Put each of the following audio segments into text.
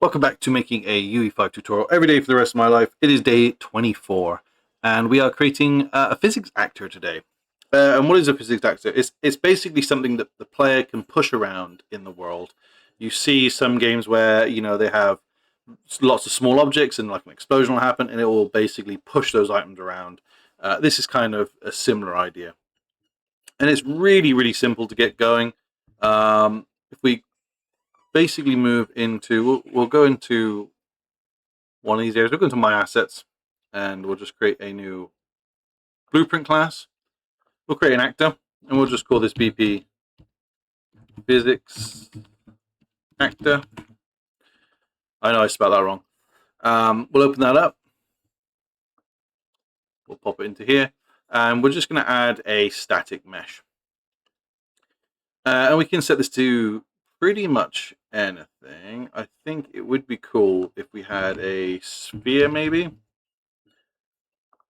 Welcome back to making a UE5 tutorial every day for the rest of my life. It is day 24, and we are creating a physics actor today. And what is a physics actor? It's basically something that the player can push around in the world. You see some games where they have lots of small objects and like an explosion will happen, and it will basically push those items around. This is kind of a similar idea, and it's really simple to get going. If we basically move into, we'll go into one of these areas. We'll go into my assets and we'll just create a new blueprint class. We'll create an actor and we'll just call this BP physics actor. I know I spelled that wrong. We'll open that up. We'll pop it into here and we're just going to add a static mesh. And we can set this to pretty much anything. I think it would be cool if we had a sphere, maybe.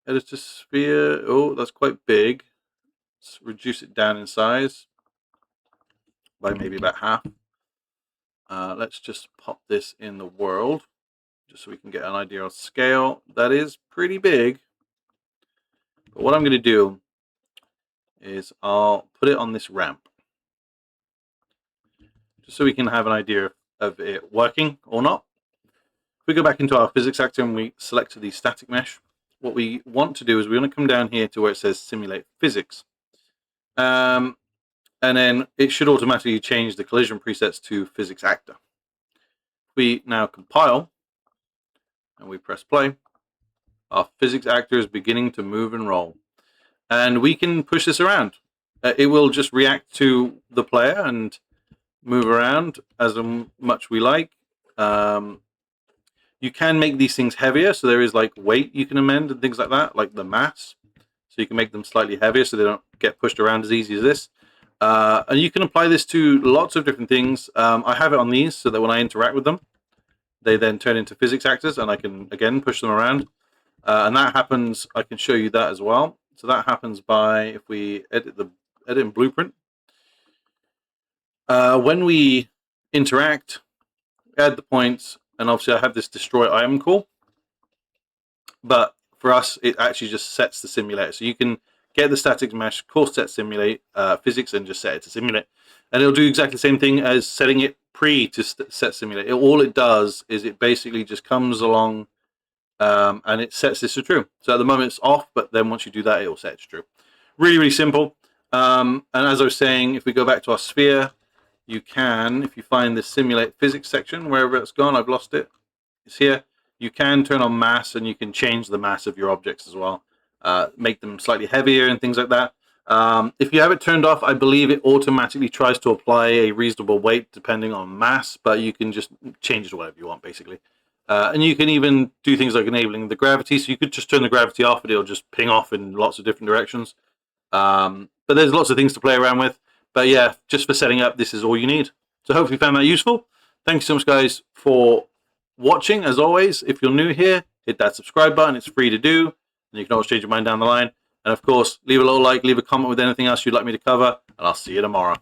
Editor sphere. Oh, that's quite big. Let's reduce it down in size by maybe about half. Let's just pop this in the world just so we can get an idea of scale. That is pretty big. But what I'm going to do is I'll put it on this ramp just so we can have an idea of it working or not. If we go back into our physics actor and we select the static mesh, what we want to do is we want to come down here to where it says simulate physics. And then it should automatically change the collision presets to physics actor. If we now compile and we press play, our physics actor is beginning to move and roll. And we can push this around. It will just react to the player and move around as much we like. You can make these things heavier, so there is like weight you can amend and things like that, like the mass. So you can make them slightly heavier so they don't get pushed around as easy as this. And you can apply this to lots of different things. I have it on these so that when I interact with them, they then turn into physics actors and I can, again, push them around. And that happens, I can show you that as well. So that happens by, if we edit in Blueprint. When we interact, add the points, and obviously I have this destroy item call. But for us, it actually just sets the simulator. So you can get the static mesh, call set simulate physics, and just set it to simulate. And it'll do exactly the same thing as setting it pre to set simulate. All it does is it basically just comes along and it sets this to true. So at the moment it's off, but then once you do that, it will set it to true. Really simple. And as I was saying, if we go back to our sphere, you can, if you find the simulate physics section, wherever it's gone, I've lost it, it's here. You can turn on mass and you can change the mass of your objects as well. Make them slightly heavier and things like that. If you have it turned off, I believe it automatically tries to apply a reasonable weight depending on mass, but you can just change it to whatever you want, basically. And you can even do things like enabling the gravity, so you could just turn the gravity off and it'll just ping off in lots of different directions. But there's lots of things to play around with. But yeah, just for setting up, this is all you need. So hopefully you found that useful. Thanks so much, guys, for watching. As always, if you're new here, hit that subscribe button. It's free to do. And you can always change your mind down the line. And of course, leave a little like, leave a comment with anything else you'd like me to cover. And I'll see you tomorrow.